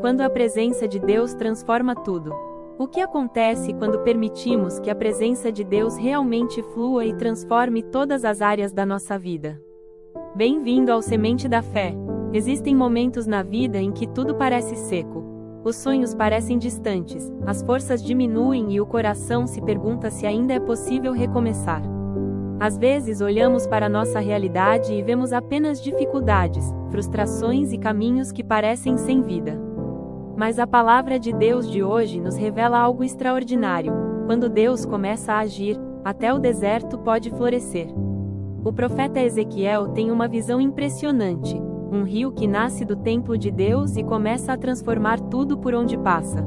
Quando a presença de Deus transforma tudo. O que acontece quando permitimos que a presença de Deus realmente flua e transforme todas as áreas da nossa vida? Bem-vindo ao Semente da Fé. Existem momentos na vida em que tudo parece seco. Os sonhos parecem distantes, as forças diminuem e o coração se pergunta se ainda é possível recomeçar. Às vezes olhamos para nossa realidade e vemos apenas dificuldades, frustrações e caminhos que parecem sem vida. Mas a palavra de Deus de hoje nos revela algo extraordinário. Quando Deus começa a agir, até o deserto pode florescer. O profeta Ezequiel tem uma visão impressionante. Um rio que nasce do templo de Deus e começa a transformar tudo por onde passa.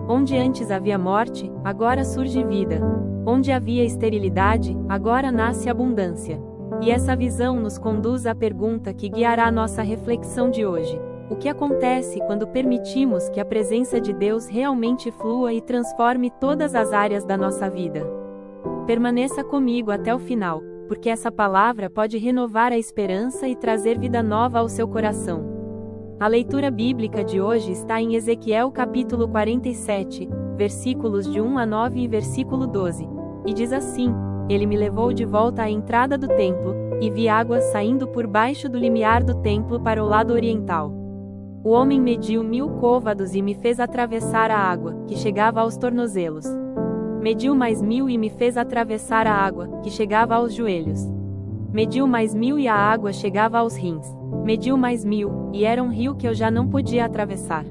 Onde antes havia morte, agora surge vida. Onde havia esterilidade, agora nasce abundância. E essa visão nos conduz à pergunta que guiará a nossa reflexão de hoje. O que acontece quando permitimos que a presença de Deus realmente flua e transforme todas as áreas da nossa vida? Permaneça comigo até o final, porque essa palavra pode renovar a esperança e trazer vida nova ao seu coração. A leitura bíblica de hoje está em Ezequiel capítulo 47, versículos de 1 a 9 e versículo 12, e diz assim: Ele me levou de volta à entrada do templo, e vi águas saindo por baixo do limiar do templo para o lado oriental. O homem mediu 1000 côvados e me fez atravessar a água, que chegava aos tornozelos. Mediu mais 1000 e me fez atravessar a água, que chegava aos joelhos. Mediu mais 1000 e a água chegava aos rins. Mediu mais 1000, e era um rio que eu já não podia atravessar.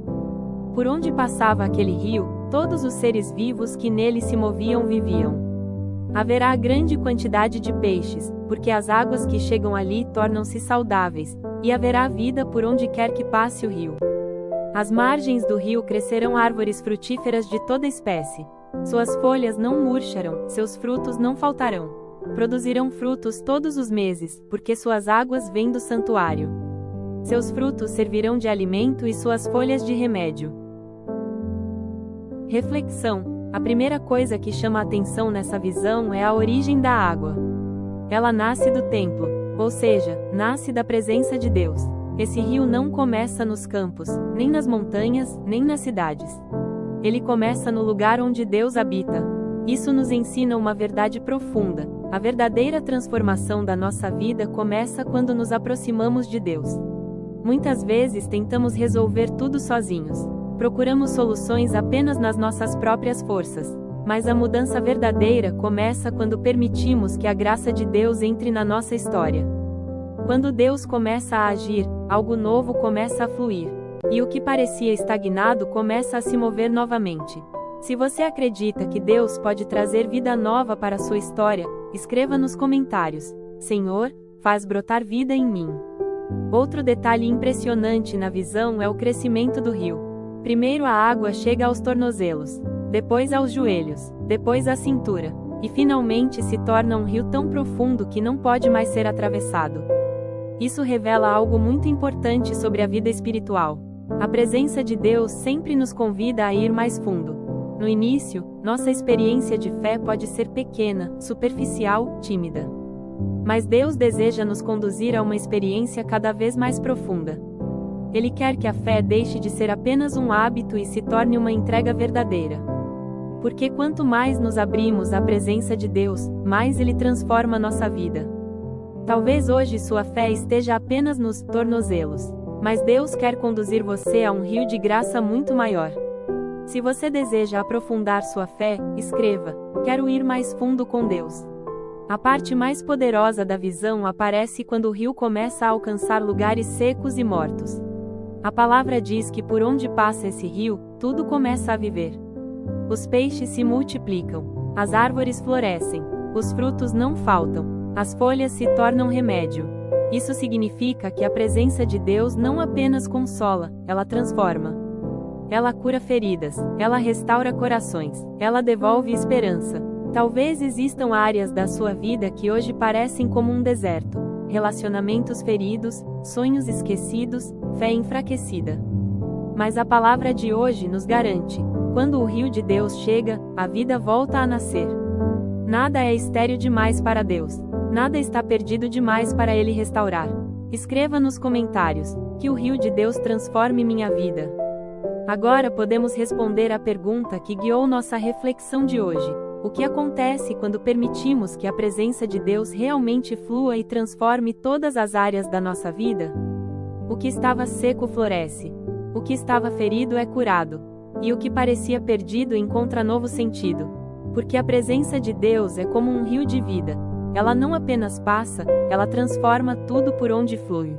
Por onde passava aquele rio, todos os seres vivos que nele se moviam viviam. Haverá grande quantidade de peixes, porque as águas que chegam ali tornam-se saudáveis, e haverá vida por onde quer que passe o rio. Às margens do rio crescerão árvores frutíferas de toda espécie. Suas folhas não murcharão, seus frutos não faltarão. Produzirão frutos todos os meses, porque suas águas vêm do santuário. Seus frutos servirão de alimento e suas folhas de remédio. Reflexão. A primeira coisa que chama a atenção nessa visão é a origem da água. Ela nasce do templo, ou seja, nasce da presença de Deus. Esse rio não começa nos campos, nem nas montanhas, nem nas cidades. Ele começa no lugar onde Deus habita. Isso nos ensina uma verdade profunda. A verdadeira transformação da nossa vida começa quando nos aproximamos de Deus. Muitas vezes tentamos resolver tudo sozinhos. Procuramos soluções apenas nas nossas próprias forças. Mas a mudança verdadeira começa quando permitimos que a graça de Deus entre na nossa história. Quando Deus começa a agir, algo novo começa a fluir. E o que parecia estagnado começa a se mover novamente. Se você acredita que Deus pode trazer vida nova para a sua história, escreva nos comentários: Senhor, faz brotar vida em mim. Outro detalhe impressionante na visão é o crescimento do rio. Primeiro a água chega aos tornozelos, depois aos joelhos, depois à cintura, e finalmente se torna um rio tão profundo que não pode mais ser atravessado. Isso revela algo muito importante sobre a vida espiritual. A presença de Deus sempre nos convida a ir mais fundo. No início, nossa experiência de fé pode ser pequena, superficial, tímida. Mas Deus deseja nos conduzir a uma experiência cada vez mais profunda. Ele quer que a fé deixe de ser apenas um hábito e se torne uma entrega verdadeira. Porque quanto mais nos abrimos à presença de Deus, mais Ele transforma nossa vida. Talvez hoje sua fé esteja apenas nos tornozelos, mas Deus quer conduzir você a um rio de graça muito maior. Se você deseja aprofundar sua fé, escreva: Quero ir mais fundo com Deus. A parte mais poderosa da visão aparece quando o rio começa a alcançar lugares secos e mortos. A palavra diz que por onde passa esse rio, tudo começa a viver. Os peixes se multiplicam, as árvores florescem, os frutos não faltam, as folhas se tornam remédio. Isso significa que a presença de Deus não apenas consola, ela transforma. Ela cura feridas, ela restaura corações, ela devolve esperança. Talvez existam áreas da sua vida que hoje parecem como um deserto. Relacionamentos feridos, sonhos esquecidos, fé enfraquecida. Mas a palavra de hoje nos garante: quando o rio de Deus chega, a vida volta a nascer. Nada é estéril demais para Deus. Nada está perdido demais para Ele restaurar. Escreva nos comentários: que o rio de Deus transforme minha vida. Agora podemos responder à pergunta que guiou nossa reflexão de hoje: o que acontece quando permitimos que a presença de Deus realmente flua e transforme todas as áreas da nossa vida? O que estava seco floresce. O que estava ferido é curado. E o que parecia perdido encontra novo sentido. Porque a presença de Deus é como um rio de vida. Ela não apenas passa, ela transforma tudo por onde flui.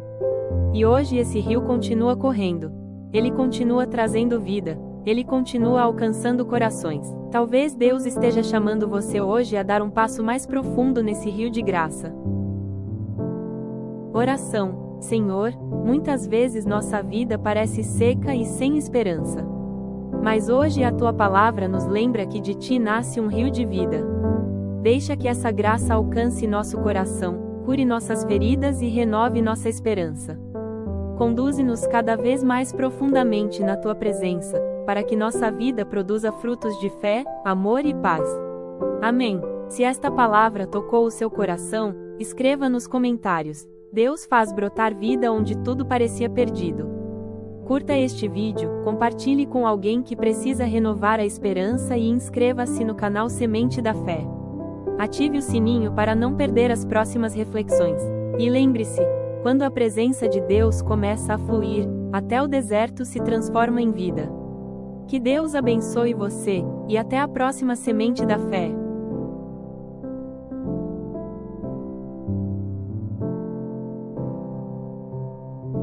E hoje esse rio continua correndo. Ele continua trazendo vida. Ele continua alcançando corações. Talvez Deus esteja chamando você hoje a dar um passo mais profundo nesse rio de graça. Oração. Senhor, muitas vezes nossa vida parece seca e sem esperança. Mas hoje a Tua palavra nos lembra que de Ti nasce um rio de vida. Deixa que essa graça alcance nosso coração, cure nossas feridas e renove nossa esperança. Conduze-nos cada vez mais profundamente na Tua presença, para que nossa vida produza frutos de fé, amor e paz. Amém. Se esta palavra tocou o seu coração, escreva nos comentários: Deus faz brotar vida onde tudo parecia perdido. Curta este vídeo, compartilhe com alguém que precisa renovar a esperança e inscreva-se no canal Semente da Fé. Ative o sininho para não perder as próximas reflexões. E lembre-se, quando a presença de Deus começa a fluir, até o deserto se transforma em vida. Que Deus abençoe você, e até a próxima Semente da Fé.